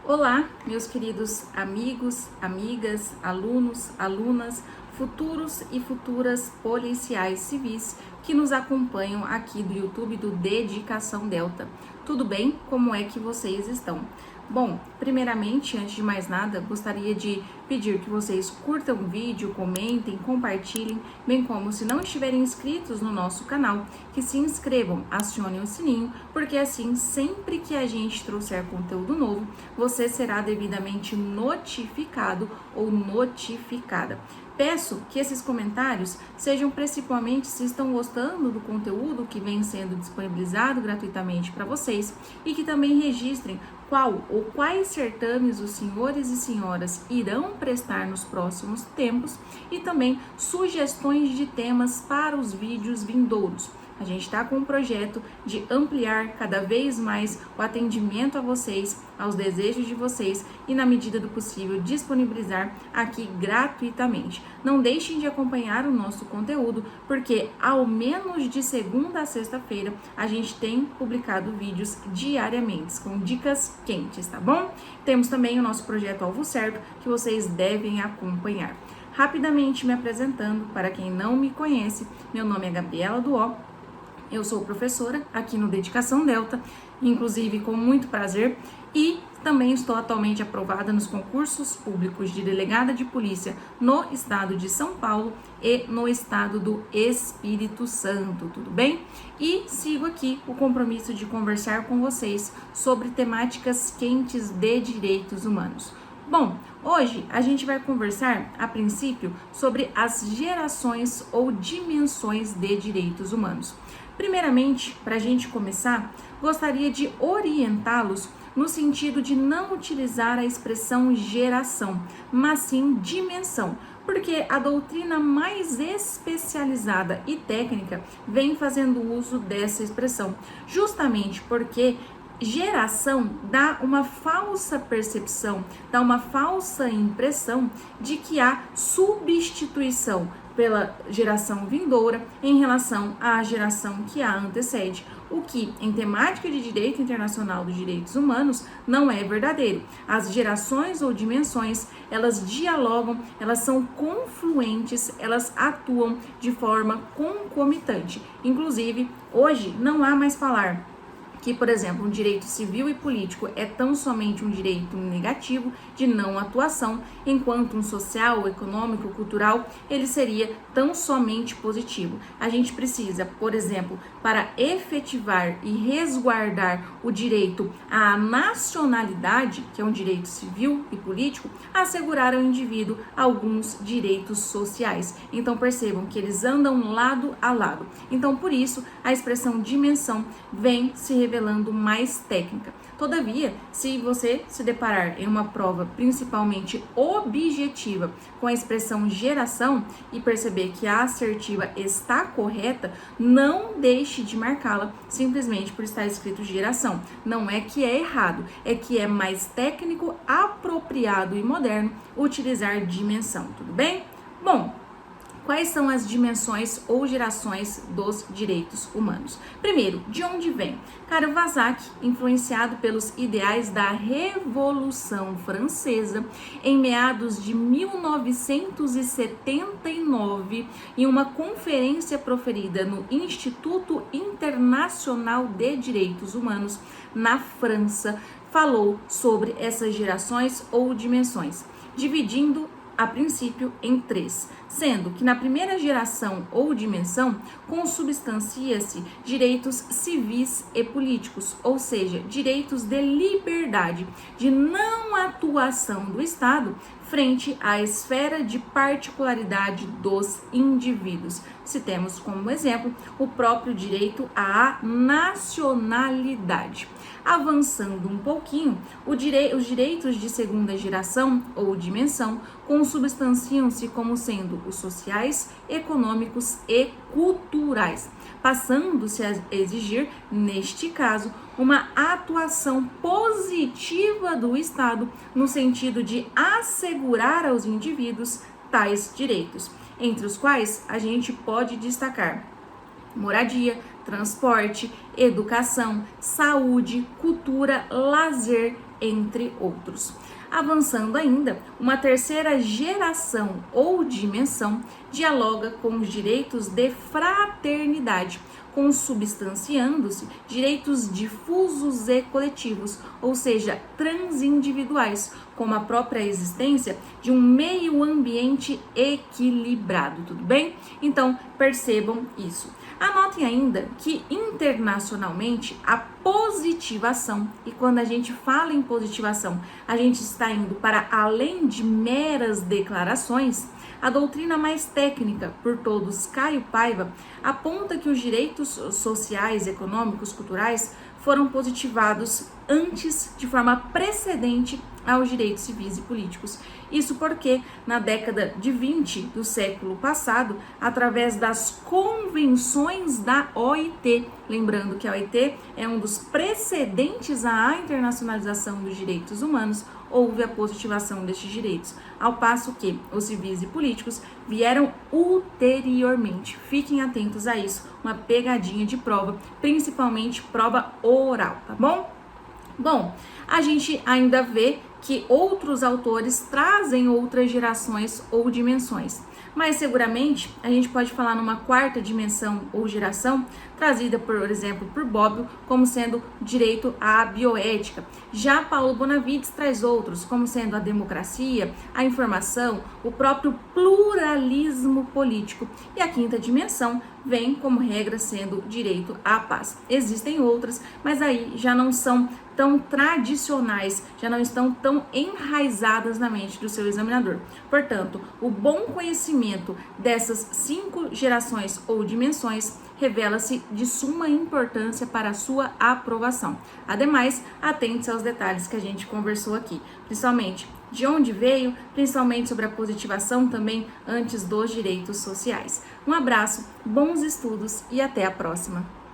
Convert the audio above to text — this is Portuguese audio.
Olá, meus queridos amigos, amigas, alunos, alunas, futuros e futuras policiais civis que nos acompanham aqui do YouTube do Dedicação Delta. Tudo bem? Como é que vocês estão? Bom, primeiramente, antes de mais nada, gostaria de pedir que vocês curtam o vídeo, comentem, compartilhem, bem como se não estiverem inscritos no nosso canal, que se inscrevam, acionem o sininho, porque assim, sempre que a gente trouxer conteúdo novo, você será devidamente notificado ou notificada. Peço que esses comentários sejam principalmente se estão gostando do conteúdo que vem sendo disponibilizado gratuitamente para vocês e que também registrem qual ou quais certames os senhores e senhoras irão prestar nos próximos tempos e também sugestões de temas para os vídeos vindouros. A gente está com um projeto de ampliar cada vez mais o atendimento a vocês, aos desejos de vocês e, na medida do possível, disponibilizar aqui gratuitamente. Não deixem de acompanhar o nosso conteúdo, porque ao menos de segunda a sexta-feira a gente tem publicado vídeos diariamente com dicas quentes, tá bom? Temos também o nosso projeto Alvo Certo, que vocês devem acompanhar. Rapidamente me apresentando, para quem não me conhece, meu nome é Gabriela Duó. Eu sou professora aqui no Dedicação Delta, inclusive com muito prazer, e também estou atualmente aprovada nos concursos públicos de delegada de polícia no estado de São Paulo e no estado do Espírito Santo, tudo bem? E sigo aqui o compromisso de conversar com vocês sobre temáticas quentes de direitos humanos. Bom, hoje a gente vai conversar, a princípio, sobre as gerações ou dimensões de direitos humanos. Primeiramente, para a gente começar, gostaria de orientá-los no sentido de não utilizar a expressão geração, mas sim dimensão, porque a doutrina mais especializada e técnica vem fazendo uso dessa expressão, justamente porque geração dá uma falsa percepção, dá uma falsa impressão de que há substituição pela geração vindoura em relação à geração que a antecede, o que, em temática de direito internacional dos direitos humanos, não é verdadeiro. As gerações ou dimensões, elas dialogam, elas são confluentes, elas atuam de forma concomitante. Inclusive, hoje não há mais falar que, por exemplo, um direito civil e político é tão somente um direito negativo de não atuação, enquanto um social, econômico, cultural, ele seria tão somente positivo. A gente precisa, por exemplo, para efetivar e resguardar o direito à nacionalidade, que é um direito civil e político, assegurar ao indivíduo alguns direitos sociais. Então percebam que eles andam lado a lado. Então, por isso, a expressão dimensão vem se revelando mais técnica. Todavia, se você se deparar em uma prova principalmente objetiva com a expressão geração e perceber que a assertiva está correta, não deixe de marcá-la simplesmente por estar escrito geração. Não é que é errado, é que é mais técnico, apropriado e moderno utilizar dimensão, tudo bem? Bom, quais são as dimensões ou gerações dos direitos humanos? Primeiro, de onde vem? Karl Vasak, influenciado pelos ideais da Revolução Francesa, em meados de 1979, em uma conferência proferida no Instituto Internacional de Direitos Humanos, na França, falou sobre essas gerações ou dimensões, dividindo a princípio em três, sendo que na primeira geração ou dimensão consubstancia-se direitos civis e políticos, ou seja, direitos de liberdade, de não atuação do Estado frente à esfera de particularidade dos indivíduos. Citemos como exemplo o próprio direito à nacionalidade. Avançando um pouquinho, os direitos de segunda geração ou dimensão consubstanciam-se como sendo os sociais, econômicos e culturais, passando-se a exigir, neste caso, uma atuação positiva do Estado no sentido de assegurar aos indivíduos tais direitos, entre os quais a gente pode destacar moradia, transporte, educação, saúde, cultura, lazer entre outros. Avançando ainda, uma terceira geração ou dimensão dialoga com os direitos de fraternidade, consubstanciando-se direitos difusos e coletivos, ou seja, transindividuais, como a própria existência de um meio ambiente equilibrado, tudo bem? Então, percebam isso. Anotem ainda que internacionalmente a positivação, e quando a gente fala em positivação, a gente está indo para além de meras declarações. A doutrina mais técnica, por todos, Caio Paiva, aponta que os direitos sociais, econômicos, culturais foram positivados antes, de forma precedente aos direitos civis e políticos. Isso porque, na década de 20 do século passado, através das convenções da OIT, lembrando que a OIT é um dos precedentes à internacionalização dos direitos humanos, houve a positivação destes direitos, ao passo que os civis e políticos vieram ulteriormente. Fiquem atentos a isso, uma pegadinha de prova, principalmente prova oral, tá bom? Bom, a gente ainda vê que outros autores trazem outras gerações ou dimensões, mas seguramente a gente pode falar numa quarta dimensão ou geração, trazida, por exemplo, por Bobbio, como sendo direito à bioética. Já Paulo Bonavides traz outros, como sendo a democracia, a informação, o próprio pluralismo político. E a quinta dimensão vem como regra sendo direito à paz. Existem outras, mas aí já não são tão tradicionais, já não estão tão enraizadas na mente do seu examinador. Portanto, o bom conhecimento dessas 5 gerações ou dimensões revela-se de suma importância para a sua aprovação. Ademais, atente-se aos detalhes que a gente conversou aqui, principalmente de onde veio, principalmente sobre a positivação também antes dos direitos sociais. Um abraço, bons estudos e até a próxima!